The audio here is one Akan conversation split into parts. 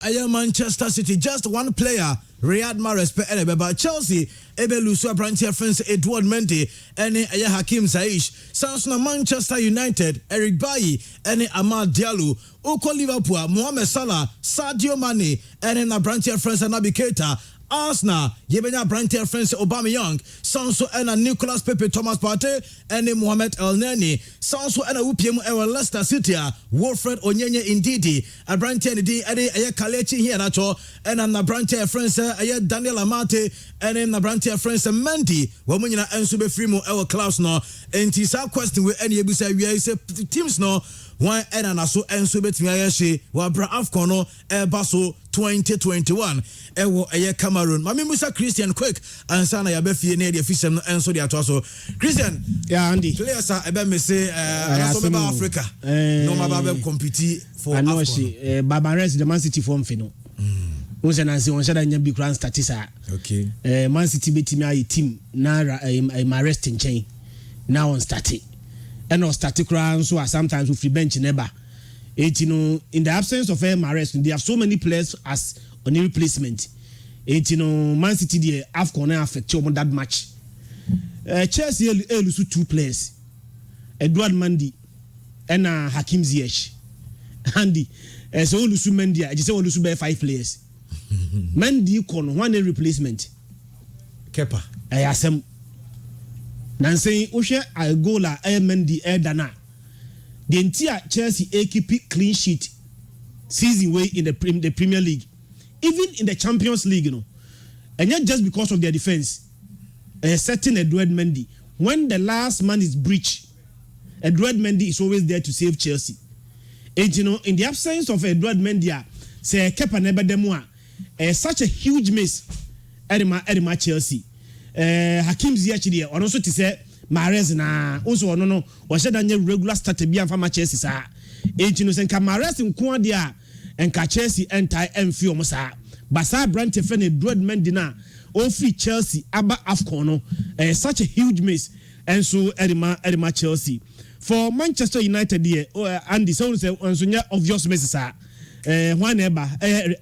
Manchester City, just one player, Riyad Mahrez per Elebeba. Chelsea, Ebe Lusu Brantia friends Edouard Mendy, Ene Hakim Ziyech. Samsung Manchester United, Eric Bailly, Ene Amad Diallo. Oko Liverpool, Mohamed Salah, Sadio Mane, Ene na Brantia friends Naby Keita. Arsenal, Yebenya Brantia friends Aubameyang, Sanso ena Nicolas Pepe, Thomas Partey, ene Mohamed El Neni, Sanso ena UPM ewa Leicester City, Wilfred Onyenye Indidi, a Brantia Ndi eye Kalechi here nacho, ena na Brantia friends eye Daniel Amate, ene na Brantia friends Mendy, wamunyina ensube frimo ewa Klaus no, enti sa question we ene yebusa we say teams no. One and also enso betimi ayeshe wa bra AFCON no baso 2021 ewo eye Cameroon mami Musa Christian quick ansa na ya be fie na de fisem no enso de ato so Christian Andy players are ebe me say also be Africa no ma be compete for AFCON Baba Rest the Man City form fino we say na say on shada nya bi grand statisa okay Man City betimi ayi team na ma rest nchen now on starting and or static round so sometimes with free bench never. In the absence of Mahrez, they have so many players as on a replacement. Man City the AFCON affect you that match. Chelsea lose 2 players. Edouard Mendy and Hakim Ziyech. Andy, so lose Mendy. I just say lose 5 players. Mendy con one replacement. Kepa. I ask him. Nancy Ushe Algola Mendy Dana. The entire Chelsea keep clean sheet season way in the Premier League, even in the Champions League, and not just because of their defense. Certain Edouard Mendy, when the last man is breached, Edouard Mendy is always there to save Chelsea. And in the absence of Edouard Mendy, say Kepa never demwa, such a huge miss at Chelsea. Hakim Ziyech there and also to say Mahrez na also no was said that regular start to be and for Chelsea sa sen ka Mahrez nko dia and ka Chelsea enter emfi omo sa basa branch friend Edouard Mendy na o free Chelsea aba AFCON no such a huge miss and so edema Chelsea for Manchester United there Andy so say onso obvious miss sa one eba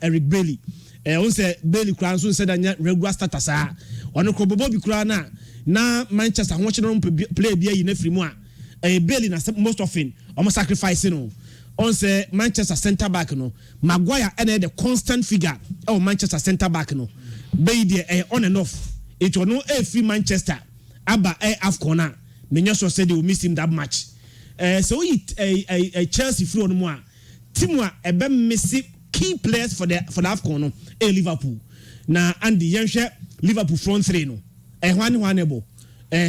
Eric Bailly on say Bailey kran so said that regular starter sa ono ko bobo bi kura na Manchester ho cheno play bia yi na free mu a Bailey na most often almost sacrifice no on say Manchester centre back no Maguire and the constant figure oh Manchester centre back no be there on and off it will no free Manchester aba AFCON na me so say they will miss him that much so a Chelsea free on mu a team a ebe miss key players for the AFCON no Liverpool na Andy yenhwe Liverpool front 3 no one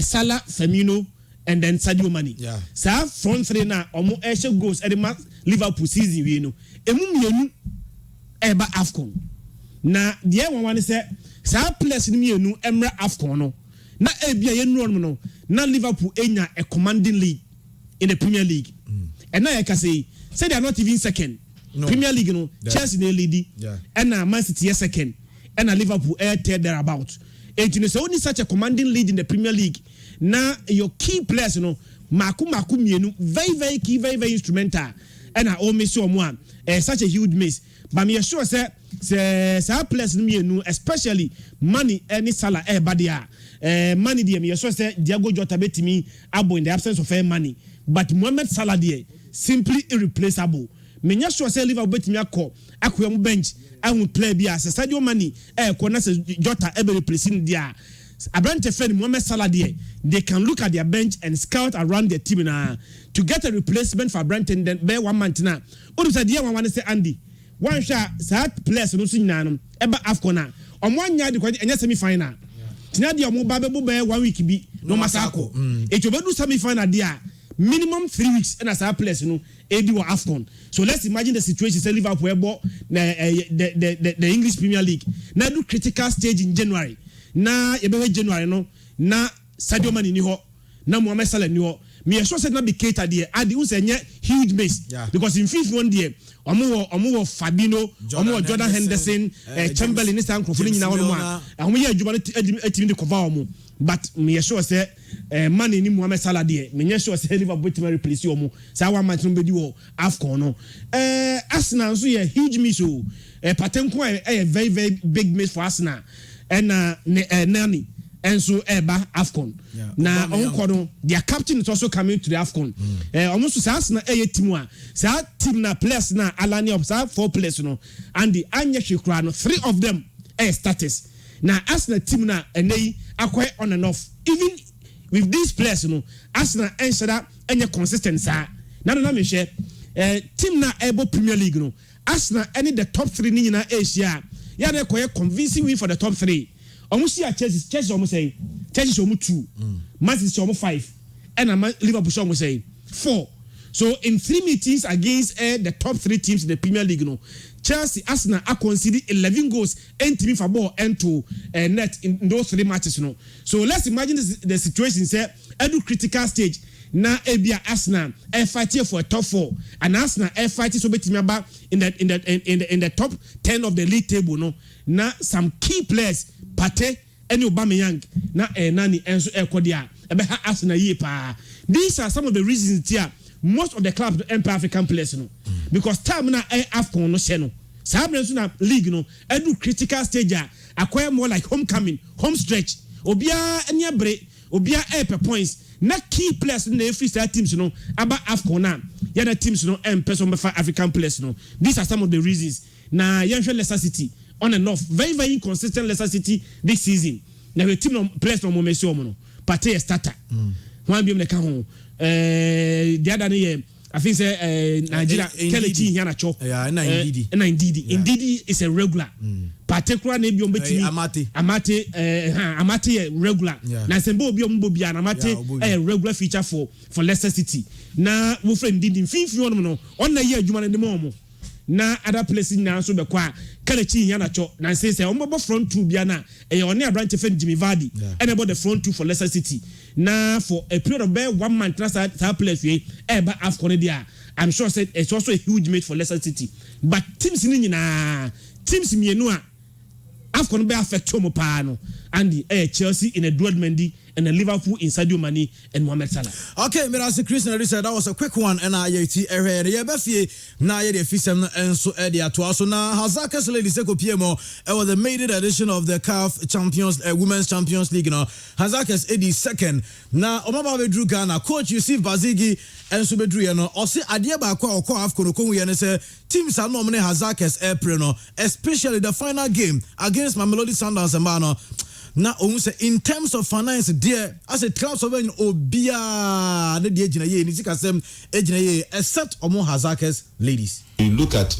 Salah, Firmino and then Sadio Mane. Yeah. Sa front 3 na omo goals at the Liverpool season we no. Emu mienu eba AFCON. Na the one say sa players ni mienu emra AFCON no. Na ebia ye no na Liverpool enya a commanding lead in the Premier League. And now I can say they are not even second. No. Premier League no. Yeah. Chelsea they lead. Yeah. And Man City second. And Liverpool third thereabout. And so only such a commanding lead in the Premier League. Now your key players, Maku mienu, very key, very instrumental. And I almost saw one such a huge miss. But me sure say players mienu, especially Mane and Salah badia. Mane dear me sure say Diego Jota betimi abo in the absence of money. But Mohamed Salah dear simply irreplaceable. Me sure say Liverpool betimi akwa bench. I will play bia Sadio Mane kona se Jota ebe replacing dia Abrante friend Mohamed Salah there they can look at their bench and scout around their team na to get a replacement for Abrante and then be 1 month na odu say dia wan say Andy one shot that players no so nyina no eba AFCON na omo anya de enya semi final tina dia omo ba be 1 week bi no masako e to be do semi final dia minimum 3 weeks and as our players edi wa AFCON. So let's imagine the situation say Liverpool the English Premier League na do critical stage in January na January no na Sadio Mane ni ho na Mohamed Salah ni ho me sure said not be cater there ade un say huge base because in fifth one there omo Fabino omo Jordan Henderson Chamberlain ni san krofo ni nyina wono a omo ye adwuma etimi de cover omo but me sure say man ni Mohamed Salah there me sure say Liverpool to replace omo say one match no be di wo AFCON no Arsenal so ye huge miss o patenko a very very big miss for Arsenal and Nani and so eba AFCON na onko their captain is also coming to the AFCON almost say Arsenal team a say team na players na alani of say 4 players no and the anya hwekura no 3 of them status na Arsenal team na enei akwa on and off even with these players no Arsenal ensure anya consistent sa na me share team na able Premier League no Arsenal any the top 3 ni na Asia ya na koye convincing win for the top 3 almost see Chelsea almost say Chelsea almost 2 Man City almost 5 and Liverpool almost say 4 so in 3 meetings against the top 3 teams in the Premier League no Chelsea Arsenal are conceded 11 goals and team for ball and to net in those 3 matches no so let's imagine the situation say at the critical stage na ebia Arsenal fighting for a top 4 and Arsenal fighting so betimi aba in the top 10 of the league table no na some key players Pate and Aubameyang na nani enso ekodia ebe ha Arsenal ye pa these are some of the reasons here most of the clubs the Empire African players no because time na AFCON no se no sabrenso na league no edu critical stage acquire more like homecoming home stretch obia eniabre obia points na key players in the free star teams no aba AFCON na ya na teams no person African players no these are some of the reasons na Leicester City on and off very very inconsistent Leicester City this season na the team no players no moment so no Partey starter one be me ka ho the other day I think say Nigeria Kelechi Iheanacho Ndidi is a regular particular na bi ombetimi Amate regular na sembe obi ombobi Amate regular feature for Leicester City na wo friend Ndidi finfi on no on na ye adwuma na mo na other places na so be kwa Kelechi Iheanacho na say ombo front two bia na on a branch friend Jimmy Vardy and about the front two for Leicester City na for a period of 1 month na that place we eba AFCON dia I'm sure said it's also a huge mate for Leicester City but teams ni nyina teams mienu a AFCON be affect mo pa no and Chelsea in a dual Mendy and a Liverpool in Sadio Mane and Mohamed Salah. Okay, Mirasi Christian said that was a quick one and I na ye fisem and so edia to also na Hazakas ladies eko PMO was the maiden edition of the CAF Champions Women's Champions League no Hazakas 82nd na omaba bedru Ghana coach Yusuf Bazigi and so bedru ye no o se ade ba kwa AFCON ko ye ne say teams are no many Hazakas April no especially the final game against Mamelodi Sundowns and no na in terms of finance there as a club of obia the ejina ye ni sikasem ejina ye except omo Hazakas ladies. You look at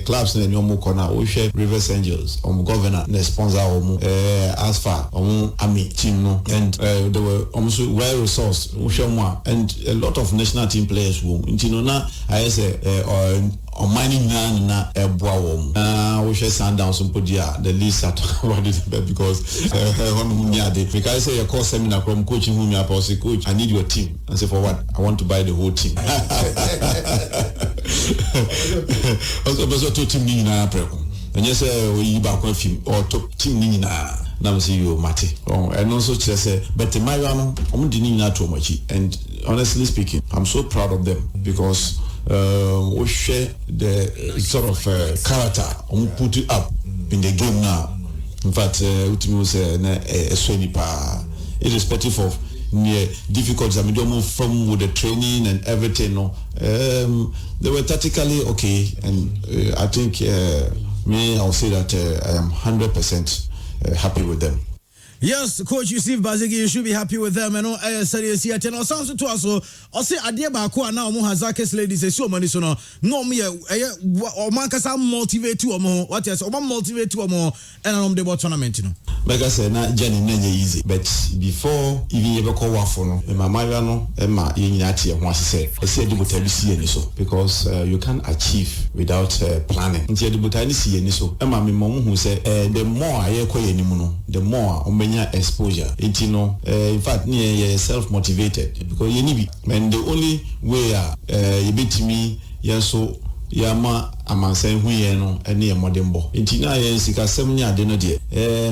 clubs in the Nyomo corner, Oshe Rivers Angels, governor, the sponsor, Asfa, Army team, no, and they were almost well resourced, and a lot of national team players who, na I say, or mining na boawom. We share Sundowns and Podia, the least at what is because because I say a course seminar from coaching whom you are coach, I need your team. I say for what? I want to buy the whole team. Also to team ni na preko and yes we ba kwa film or to team ni na na see you mate and also say but the my no om di ni na to machi and honestly speaking I'm so proud of them because we share the sort of character put it up in the game now in fact ultimately say na irrespective of difficulties I mean from with the training and everything no they were tactically okay and I think I'll say that I am 100% happy with them. Yes, Coach Yusuf Bazigi, you should be happy with them. And serious here. And also to us, I say Adia Bakwa now mo Hazakas ladies say so many so no me or man kasa motivate to more what yes or motivate to more and the tournament you know. Like I said, na journey nenye easy, but before even ever call wafo no, my mother no, Emma yenyati e wants say, I said the butali see any so because you can't achieve without planning. Nti the butali see any so. Emma me mom who say the more I call any muno, the more enya exposure. In fact, you self motivated because you need and the only way you beat me so yama amansan hu ye no ene ye modembo enti na ye sika sem nya de no de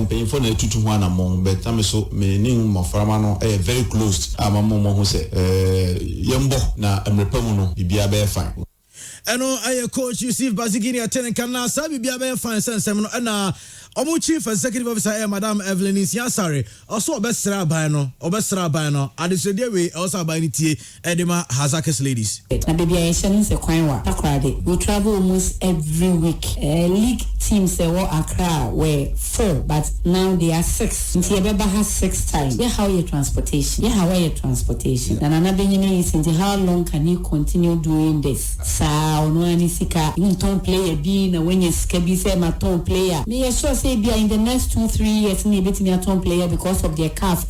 mpanyimfo na tutu ho anamon but am so me ni moframa no very close amammo ho se yembo na emrepamu no bibia be fine. Eno aye coach Yusuf Bazigini atene kana sa bibia be fine sensem no na omo chief executive officer Madam Evelyn Isiasare also obesra ban no adesede we also ban tie edema Hazakis ladies na bibia ye shene se kwan wa akrade we travel almost every week league teams they were Accra were 4 but now they are 6 nti ebeba has 6 times how your transportation and another is into how long can you continue doing this sa no ani sika you don't play a be na when you skebi say my top player me sure say be in the next 2-3 years ni betimi a top player because of their CAF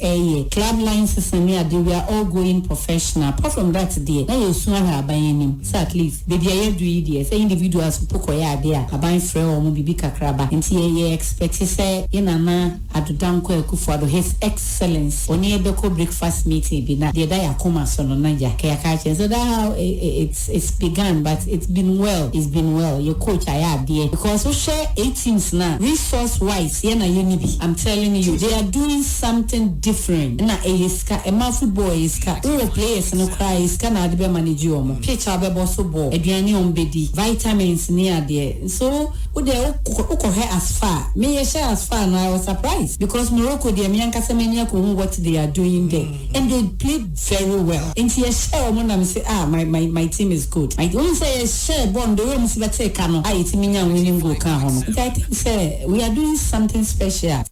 club line system here they are all going professional apart from that there na you soon have abayanim so at least baby I do it say individuals pokoya there aban frɛ o mo bibi kakraba nti ye expect say inana adudanko ekufuado his excellence oni ebeko breakfast meeting bi na dey da yakoma so no na yakaya so that how it's begun but it's been well your coach aya there because we share 8 teams now resource wise na unibi I'm telling you they are doing something different na eska ema football eska all players no cry eska na de be manage omo pitch abebo so ball aduane ombedi vitamins near there so we dey ukohe as far me ye share as far now I was surprised because Morocco they me ankasa mania ko what they are doing there and they played very well and ye share omo na me say my team is good I don't say share bond the way me see take no it me nya winning goal kan ho no I think say we are doing something special.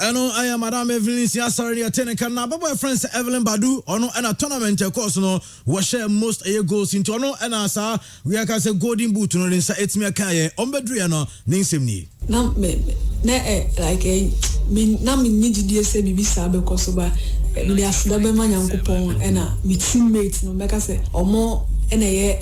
Eno I am Madam Evelyn Isiasare atene kan na babo friends Evelyn Badu ono na tournament course no we share most goals into ono na sa we can say golden boot no nsa etimi aka ye ombedru no nsem ni na me like me na me nigidie se bibi sa be koso ba me asida be ma nyankopon na me teammate no make say omo na ye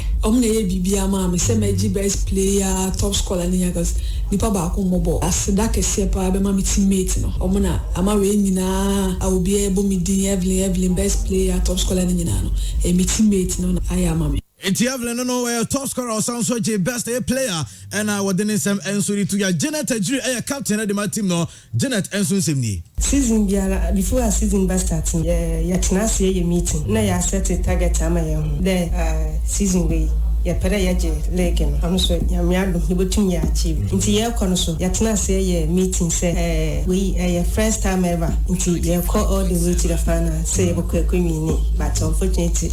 bibia ma me say me best player top scorer ni yagas nipa ba ko mobo asida kese pa be ma me teammate no omo na ama we nyina a obi e bo me din Evelyn best player top scorer ni nyina no me teammate no aya ma me Enti Evelyn no we top scorer or sound so best player and within some ensuri to your Janet Ajuri captain of the team no Janet ensu semni season biara before a season ba starting ya tenase ye meeting na ya set target ama ye the season we ya pere ya je leg no am so ya me ado hibotum ya achieve nti ye kono so ya tenase ye meeting say we first time ever nti ye call all the way to the final say ye go kwemi but unfortunately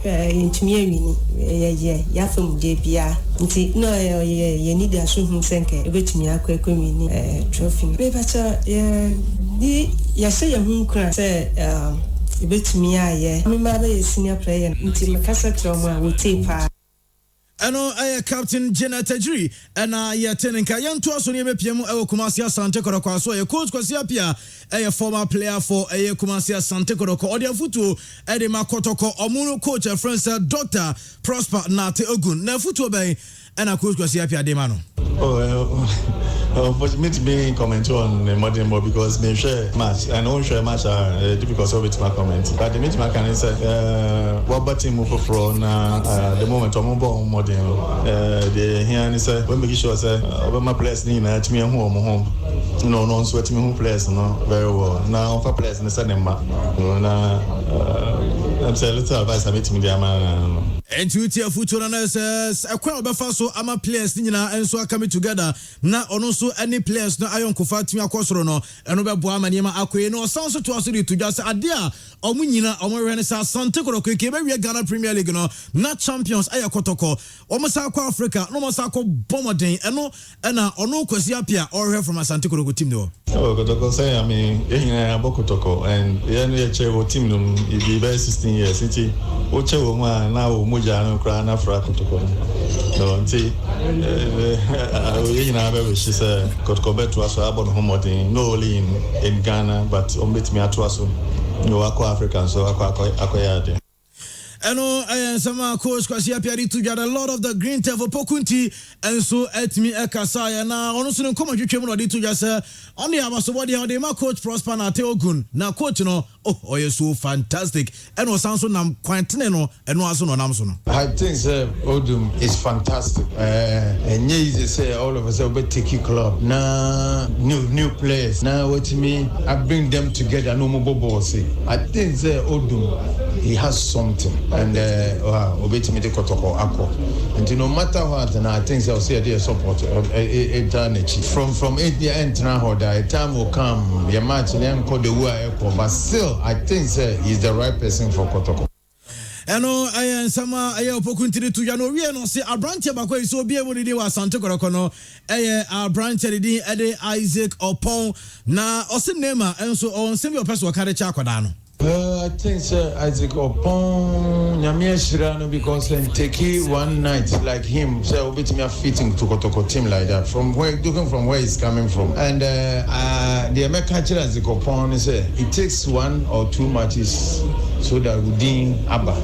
intimi wini ya from JBA nti no ye need aso hu senke ebetimi akwemi ni trophy be bacha ya say ya hu kra say ebetimi aye me ma be senior player nti makasa trauma we tape Eno captain Janet Ajuri and ye tenenka yanto aso ne bepiem e Kumasi Asante Kotoko so ye coach Kwasi Apia former player for Kumasi Asante Kotoko odi afutu e de makotoko omuno coach friends Dr. Prosper Nate Ogun na afutu be and coach Kwasi Apia de mano Unfortunately, me comment on the modern ball because me share match and don't share match because of it my comment. But the meeting can say what batting move from the moment I'm on modern. The here and say when we sure say about my players need to me home. No sweat me home players no very well. Now for players in the same number. I'm saying little advice I meet me there man. And to tia future says a crowd befaso ama players nyina enso coming together na ono so any players no ayon kofa timi akosoro no eno be boa maniema akoye no sound so to aso to just adia omu nyina omo hwe ne sa Asante Kotoko ke be we Ghana Premier League no na champions ayakotoko omo sa akwa Africa no mo sa akọ bomoden eno na ono Kwasi Apia or hwe from Asante Kotoko team no Kotoko say I mean ehina abokotoko and ye no ye chewo team no e be 16 years nti o chewo ma na o moja no kra na fra Kotoko no nti ehina be she say Kotoko beto aso abon homodin no only in Ghana but on bet me ato aso no akwa Africa so akwa yade Eno sama coach Kwasi Apiari to get a lot of the green table pokunti and so at me ekasaya na ono so nkoma twetwe mu no de to just on the abaso body how dey ma coach Prosper na Teogun na coach no oh you so fantastic eno sanso nam kwantene no eno aso no nam so no. I think Odum is fantastic. And easy say all of us will take you club na new players now what me I bring them together no more bossy. I think Odum he has something and obeti me the kotoko akọ and no matter what and I think I'll say there support from 8 the end now a time will come your match and call the way but still I think he's the right person for Kotoko. Eno sama opokuntiri to yano we no say abranche bakwa so be able dey wa Sante Koroko no abranche dey ede Isaac Opon na ose nema enso on semi opeso kare cha akwada no. I think Isaac Opon Nyamia Shirano because take one night like him so bit me fitting to Kotoko team like that from where he's coming from and the American Isaac Opon say it takes 1 or 2 matches so that within Abba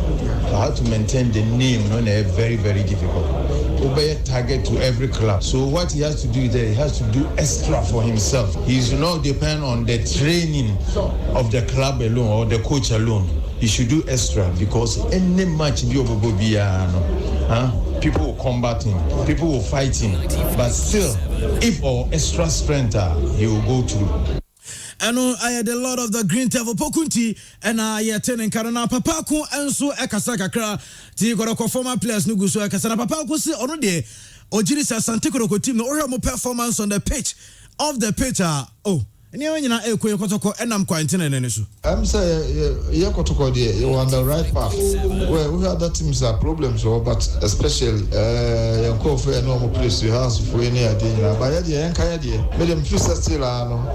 how to maintain the name no very very difficult. Obey a target to every club. So what he has to do there, he has to do extra for himself. He should not depend on the training of the club alone or the coach alone. He should do extra because any match people will combat him, people will fight him. But still, if our extra strength he will go through. Eno I had a lot of the green table pokunti and I attending Karana Papaku and so Ekasaka kra ti Koroko former players no guso Ekasana Papaku si ono de Ojiri sa Sante Koroko team no ora mo performance on the pitch of the pitch Any nyina ekwe Kotoko enam quarantine nene so. Say yeah Kotoko there you on the right path. Well we have that teams are problems but especially yanko for normal place you house for any idea but yeah enka there make them feel still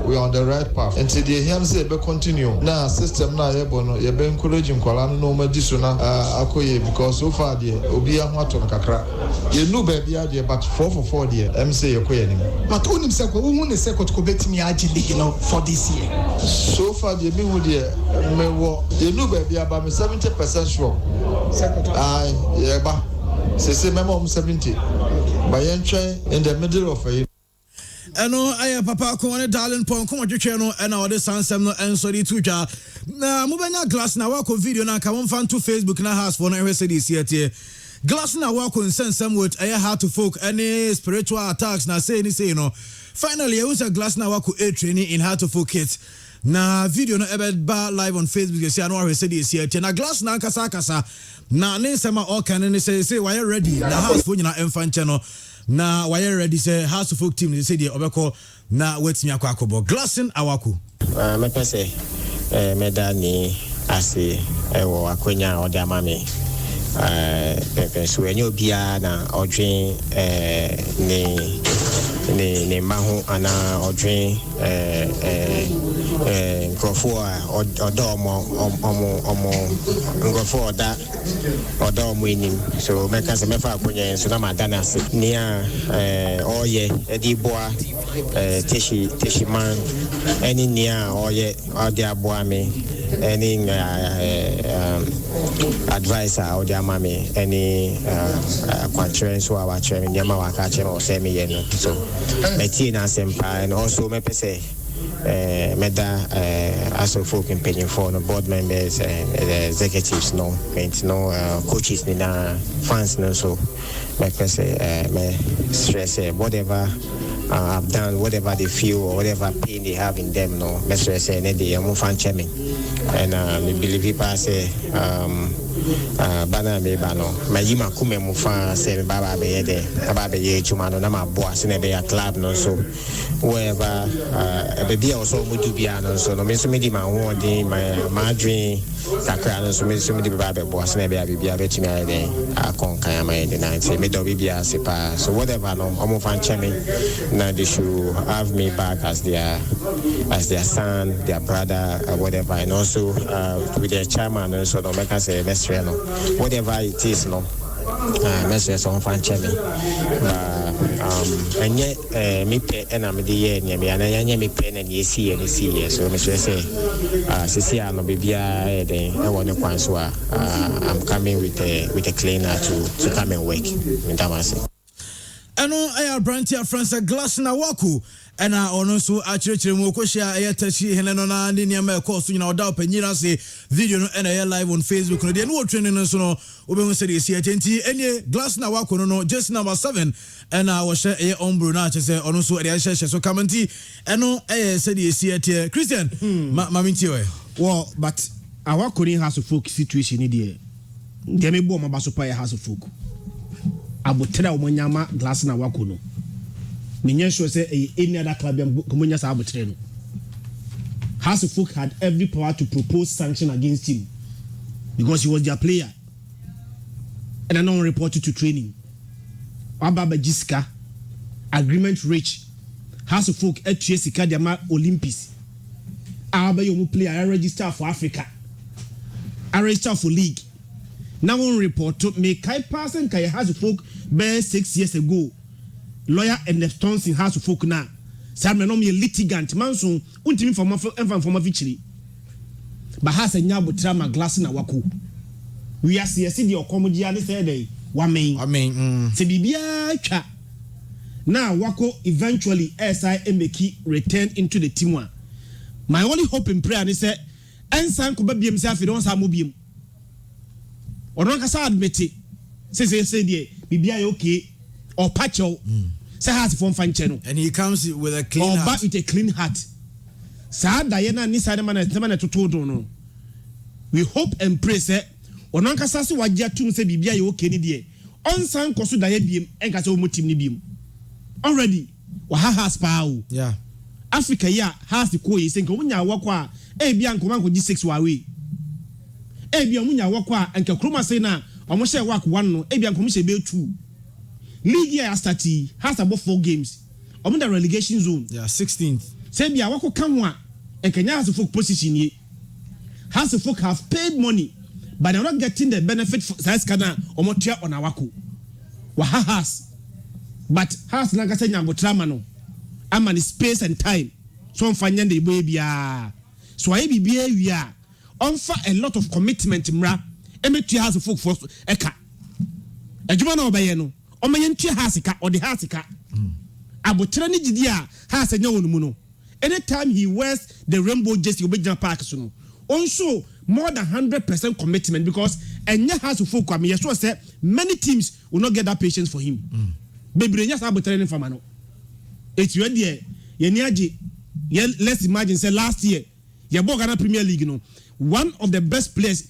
we on the right path until they hear say be continue now system na yebo no ye be encourage nkwala no ma di so na akoye because so far there obi ahwato kakra you know baby there but 4 for 4 there say yakoye nim but unim se ko hu ne se Kotoko betimi agile no for this year. So far, the people there, you know, baby, about 70% sure. Yeah, but say, my mom 70. By entry in the middle of a Eno aya papa ko ne darling pon ko twetwe no na ode sansem no ensori tuja na mubanya glass na wa ko video na ka won fan to Facebook na house for na ehwe say this here tie glass na wa ko sensem with aya how to folk any spiritual attacks na say no finally I was a glass na wa ko training in how to folk it na video no eba live on Facebook you see no ehwe say this here tie na glass na kasa na ne sema all can ne say why ready na house for nyina emfa no na why ready say house folk team they say the obeko na wetimi akwakobo glassing awaku me pese medani ase ewo akonya ode amame pepe so enyo bia na odwen ne mahu ana odwen nkrofo odomo nkrofo odomo enim so meka se mefa akonya so na madana se nia oye ediboa teshi man any nia oye ode aboa me any advisor ode amame any conference so our chairman yama waka chairman say me yen so meti na sempa and also me pese meda aso folk in paying for no board members and executives no coaches ni na fans no so me pese me stress whatever I've done, whatever they feel or whatever pain they have in them, no, me stress and they am fan chairman and me believe people say bana me bano ma yima kume mu fa say baba be yede baba be ye chuma no na ma boss na be a club no so wherever be bia also mu do bia no so no me so me di ma ho din ma dream takra no so me di baba be boss na be a bia be chimi ayede akon kan ma yede na say me do bia se pa so whatever no omo fan chairman na they should have me back as their son, their brother, whatever, and also with their chairman, so no make us say best friend, whatever it is, no. message on fan chemi enye me pe na me de ye nya me ana nya me pe na ye si so me say sisi ano bibia den e won kwan so I'm coming with a cleaner to come and work in Damasi. Eno air brantia Francis Glass na waku ena ono so achirechire mu okohia ayetachi hene no na ndi niam e course nyina oda opanyira se video no ena air live on Facebook no de no training no so no obehu se de si atenti enie Glass na waku no just number 7 ena wo hye e ombro na achese ono so de hye so commenti eno se de si atie Christian ma minti we well but our Korean House of Folk situation ni de me bo ma baso pa House of Folk abotra omanyama Glass na wako no menye sure say any other club komonya sa abotre no House of Folk had every power to propose sanction against him because he was their player and I don't report to training ababa jiska agreement reach House of Folk etua sika de ma Olympics aba yo mu player I register for Africa I register for league. Now on report to me kai person kai House of Folk be 6 years ago. Lawyer and the stones in House of Folk now. Sam no me litigant manso untimi for victory. But has a nyabo trama Glass na wako. We are see the okomoji ani say dey wa main. Se bibia twa. Now wako eventually SI Emeki return into the team one. My only hope and prayer is say ensan ko ba biem se afi don sa mo biem. Odon kasa admit say dey bibia okay or patcho say has from fan channel and he comes with a clean heart. Back with a clean heart. Sa Diana ni sa man to todo no. We hope and pray say odon kasa se wagya tum say bibia okay ni dey. Onsan ko so daye biem enka say o motim ni biem. Already wa has pao. Yeah. Africa ya has the koyi say nko munya wakwa bia nko man ko G6 wa we. Bia munya wakwa enka kroma say na omo share work 1 no bia nko mu share be 2. League year started has about 4 games. Omo the relegation zone. Yeah, 16th. Say bia wako kanwa enkanya House of Folk position ye. House of Folk have paid money but they're not getting the benefit for size kana omo tia on awako. Wa has but has na gasa nyambo trama no. Ama ni space and time. So mfanya de boy bia. So aye bibia wia. Onfa a lot of commitment mra. Emetua House of Folk for eka. Ejuma na obaye no. Omaye ntua hasika or the hasika. Abotre ni gidi a has enya wonu no. Anytime he wears the rainbow jersey obejina park so no. Also more than 100% commitment because enya House of Folk am yeso say many teams will not get that patience for him. Bebre nya sa abotre ni fama no. It's your dear. Let's imagine say last year, your Ghana Premier League, one of the best players,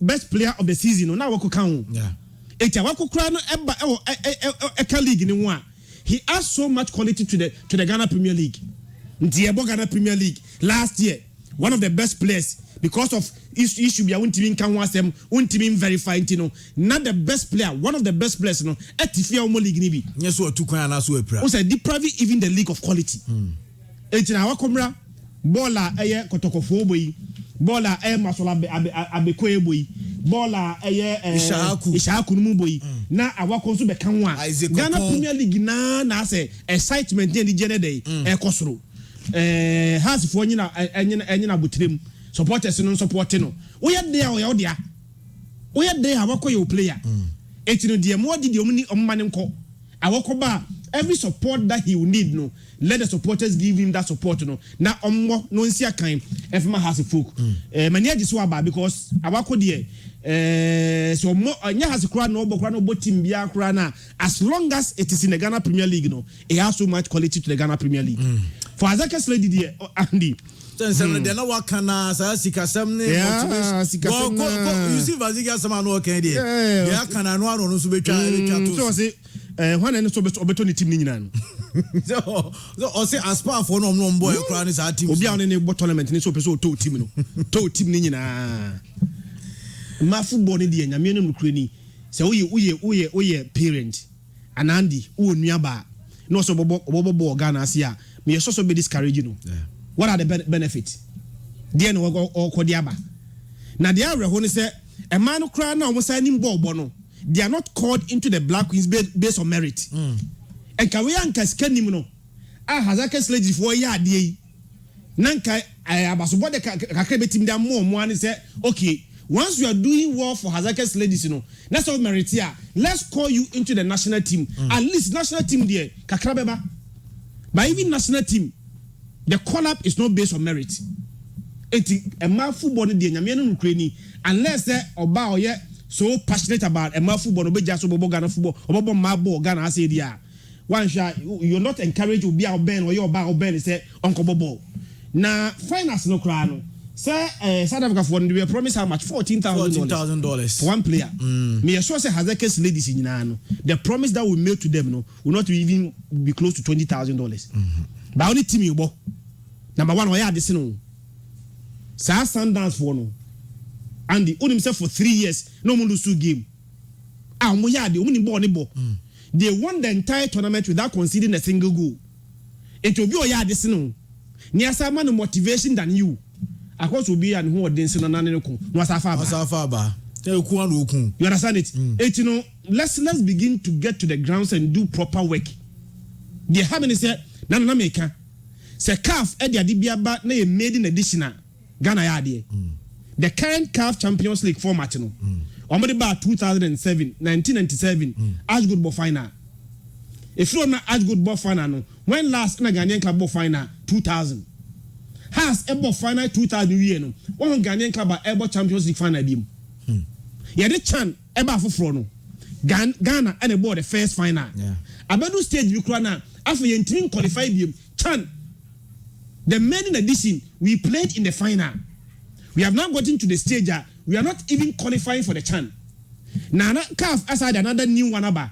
best player of the season. Now wako count. Yeah. It's a wako crown league in one. He has so much quality to the Ghana Premier League. The Ghana Premier League last year, one of the best players because of issue be won't can once them won't verified not the best player, one of the best players etifia omo league ni bi. Yes, so two kwan na so epra. We say deprive even the league of quality. Etina wakomra bola eye kotokofo boyi, bola eye masola abeko eboyi, bola eye ishaku numu boyi. Na awako nso be kanwa. Ghana Premier League na say excitement dey the day e kosoro. Has for nyina butrem. Supporters no supporting no. We are there we are there. We are there awako your player. Etino die mo di omni omane nko. Awako ba every support that he will need no. Let the supporters give him that support no. Na ommo no nsia kan efema House of Folk. Mania ji so aba because awako die so mo anya has kra no obokra no botim bia kra na as long as it is in the Ghana Premier League no. It has so much quality to the Ghana Premier League. For Azaka Slade die Andy they no wakana sa sikasem ne sikasem you see vaziga sama no okay dey ya kana no aro no so betwa to so say when any so beto ni team ni nyina no so say as part for no boy kra ni sa team obi a ne bo tournament ni so person to team no to team ni nyina ma football ni dey nyame no kra ni say oye parent anandi wo nuaba no so bobo Ghana asia me so be discourage you know. What are the benefits? Dear no or Kodiaba. Now the area when say a man who cry now was signing bono. They are not called into the Black Queens based on merit. And Kawayanka Skenimono. Ah, Hazaka lady for a year day. Nanka, I was what the Kakabet them more. One is okay. Once you are doing well for Hazaka's ladies, that's all merit here. Let's call you into the national team. At least national team there, Kakrabeba. But even national team, the call-up is not based on merit. It's a man football in the Ukraine, unless they are so passionate about a man football, or just Ghana football, or Mabo Ghana, I say, yeah. One shot, you're not encouraged to be our Ben or your bar Ben, say, Uncle Bobo. Now, finance no crown. Sir, South Africa for we promise how much? $14,000 for one player. Me assure say Hazaka's ladies in Nano. The promise that we made to them will not even be close to $20,000. But only team you bo. Number one, why are this no? Sir Sundance for no. And the own himself for 3 years, no more lose game. Ah, Moya, the only bo. They won the entire tournament without conceding a single goal. It will be a this no. Near some more motivation than you. Of course, will be and who are dancing on an no Asafaba. You understand it? Let's begin to get to the grounds and do proper work. The having said, Nana Maker. Say CAF Edia Dibiaba na made in additional Ghana Yadi. The current CAF Champions League format, Omadi Bar 2007, 1997, Ashgood Ball final. If you not Ashgood Ball final, when last in a Ghanaian club ball final 2000. Has Ebo final 2000 year no. One Ghanaian club Ebo Champions League final beam. Yede chan Eba for no. Ghana and about the first final. Abedu stage you na after you team qualify beam chan. The maiden edition we played in the final. We have now gotten to the stage we are not even qualifying for the chan. Nana CAF aside another new one about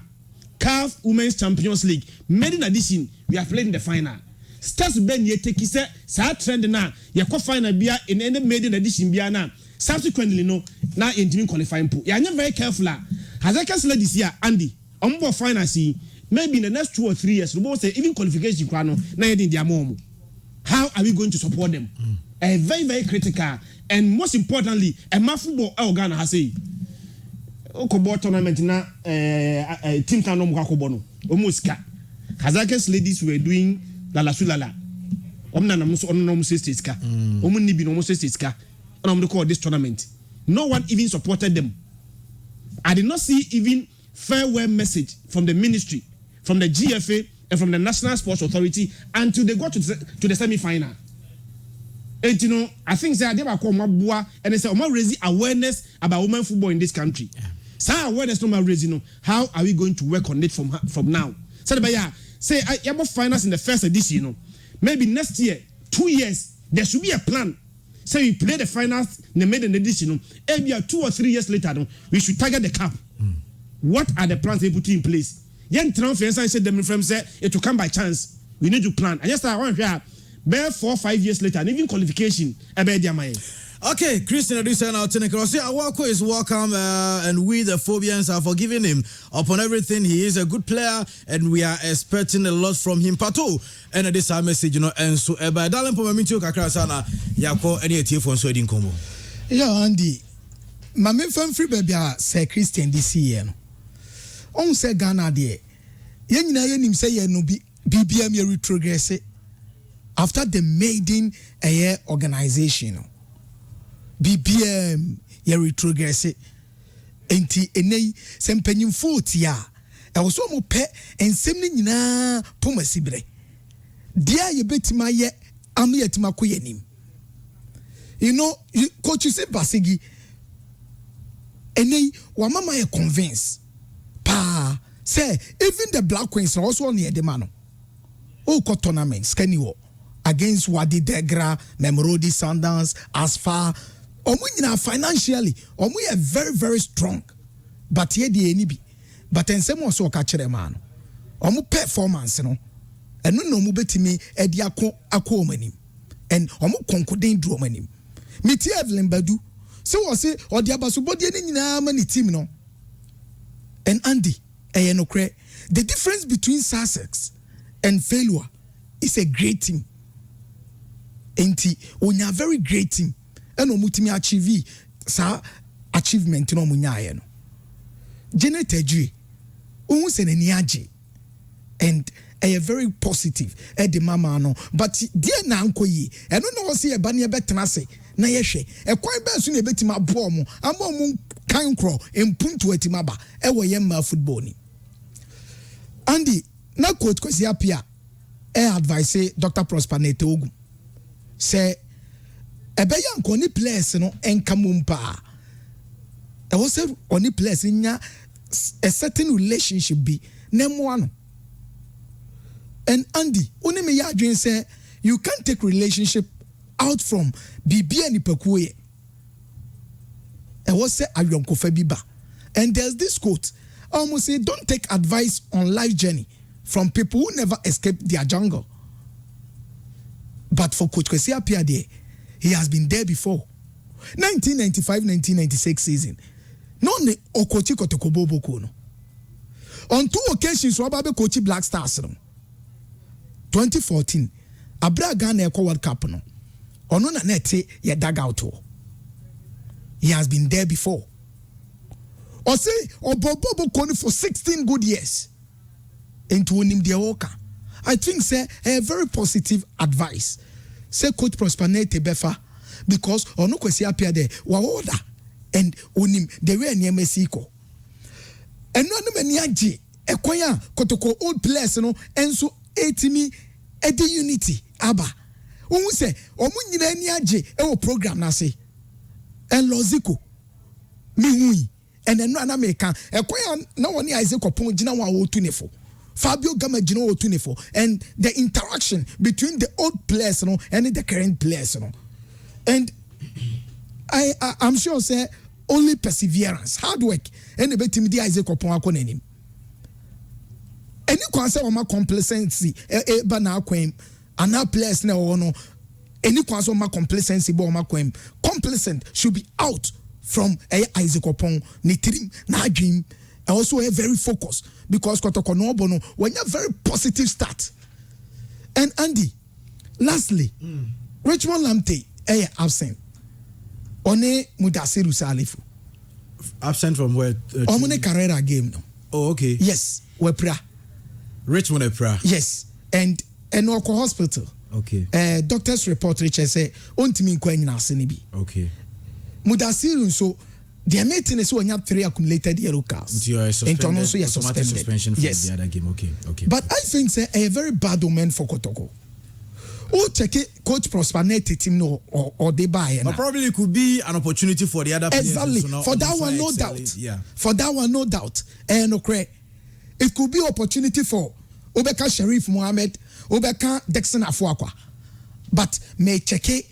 CAF Women's Champions League maiden edition we are playing in the final. Stars Ben ye take say sa trend na ye ko final bia in any maiden edition bia na subsequently no na entimi qualifying pool. You are very careful. Hazaka's ladies here Andy ombo final see maybe in the next 2 or 3 years we say even qualification kwano na ye din dia mom. How are we going to support them? Very very critical and most importantly a football Ghana has say Okobo tournament na team kan no mkakobo no omuska. Hazaka's ladies were doing la sulala. Omna na muso ono no states ka. Omu ni bi no states ka. Ono call this tournament. No one even supported them. I did not see even farewell message from the ministry, from the GFA and from the National Sports Authority until they got to the semi-final. And I think they are called Mabua and they say raising awareness about women football in this country. So awareness no raising. How are we going to work on it from now? So say I have finals in the first edition. Maybe next year, 2 years, there should be a plan. Say we play the finals in the maiden edition. Maybe 2 or 3 years later, we should target the cup. What are the plans they put in place? Young transfers, I said them from say it will come by chance. We need to plan. And yes, I want to bear 4 or 5 years later, and even qualification. Okay, Christian Adisa now Tenekrosi Awako is welcome and we the Phobians are forgiving him upon everything. He is a good player and we are expecting a lot from him. Pato and this our message, and so by Dalen Pomamitio Kakrasana Yako any for so edin combo. Yeah, Andy. My main fan free baby say Christian this year. On say Ghana de. Yen na yen him say ye no be BBM ye retrogress after the maiden a year organization. BBM ye retrogress enti enei sempanyin 40 a e wo so mo pe ensem ni nyina pomasibre dia ye betima ye anu yetima koyanim coach say Basigi enei wa mama ye convince pa say even the Black Queens also near the man o ko tournaments kaniwo against Wadi Degra, Memorodi Sundance, Asfa. Omunyina financially, omu are very very strong. But here the enibi. But en same also catch the man. Omu performance no. And no mu betimi edi ako omanim. And omu konkodin do omanim. Miti Evelyn Badu. So was say odi abasubodi ni nyina mani team no. And Andy, the difference between Sussex and failure is a great team. Enti onya very great team. And omutimi achieve sa achievement no munyaye no Janet Edri who say ni age and a very positive the mama no but dear na ankoyi eno no say e ba ne betena se na yehwe e kwan ba so na betima bo mo ama mo kan kro empuntu atimaba e wo yemma football ni Andy na coach Kwesi Appiah advice Dr. Prosper Nete-Ogun say ebeya nkoni players no enkamumpa e wo say oni players nya a certain relationship be nemo ano. And Andy, only me yadrin say you can't take relationship out from bibi and ipekuye. And what say ayonkofe biba. And there's this quote. I almost say don't take advice on life journey from people who never escaped their jungle. But for Coach Kwesi Appiah there, he has been there before. 1995-1996 season. No ne okochi kotokobo boko no. On 2 occasions, Wababe coach Black Stars no. 2014, Abra Ghana Eco World Cup no. Ono na nete ye dugout. He has been there before. Or say Obobo Koni for 16 good years. Into him the Oka. I think say a very positive advice. Say Coach Prosper Nete-Befa because Ono Kwesi Appiah there wa order and onim the way near Mexico. And no many aji ekwaya kotoko old players no enso etimi edi unity aba. Who say omu nyina ni aji e program na say en loziko mi hui and no na meka ekwaya na woni Isaac Opon gina wa wo tunefo Fabio Gama gina wo tunefo and the interaction between the old players no and the current players no and I'm sure say only perseverance, hard work, and a bit timid Isaac Opon akonenim. Any concern on my complacency, bana quaim, and now players now no. Any concern on my complacency, bo ma quaim, complacent should be out from Isaac Opon, nitirim, na dream, and also a very focused because Kotoko bono when you very positive start. And Andy, lastly, Richmond Lamptey, absent. One Mudasiru Salifu. Absent from where? Omune Carrera game. No. Oh, okay. Yes, Wepra. Richmond Epra. Yes, and Oko Hospital. Okay. Doctors report Richard say, "Ontimi nkwenyi na asenibi." Okay. Mudasiru so their meeting is when you have 3 accumulated yellow cards. And also you're suspended. Suspension from the other game. Okay. Okay. But I think say a very bad omen for Kotoko. Oh, check it, Coach Prosper Nete team no or they buy. But probably it could be an opportunity for the other players. Exactly. For that one, no doubt. Yeah. For that one, no doubt. And okay, it could be opportunity for Obeka Sharif Mohammed, Obeka Dexon Afuakwa. But may check it.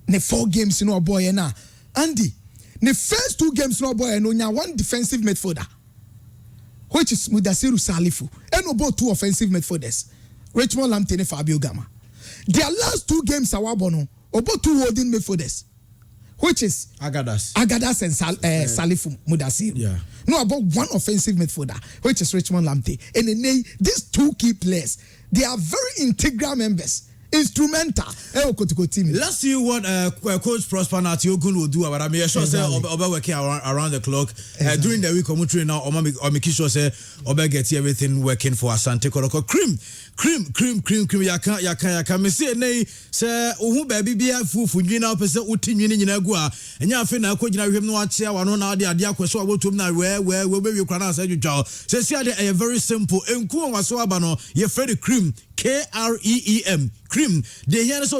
Ne 4 games no boy na Andy. Ne first 2 games no boy no nya 1 defensive midfielder, which is Mudasiru Salifu, and about 2 offensive midfielders, Richmond Lamptey and Fabio Gama. Their last 2 games are Wabono, about 2 holding midfielders, which is Agadas and Salifu Mudasiru. Yeah. No, about 1 offensive midfielder, which is Richmond Lamptey. And then these 2 key players, they are very integral members. Instrumental. Let's see what Coach Prosper Nete-Ogun will do. But I'm sure say Oba working around the clock during the week. I'm now. I'm making sure say Oba get everything working for Asante Kotoko. Cream. Yaka. Me say nay. Say ohu baby be fufu. You know, person uti nyini nyina gua. Enya afi na ko gyina hwem no ache wano na ade akweso abotum na we be kwana say dwudwa. Say see ade very simple. Enku waso aba no ye Freddy Cream. Creem. Cream. They hear so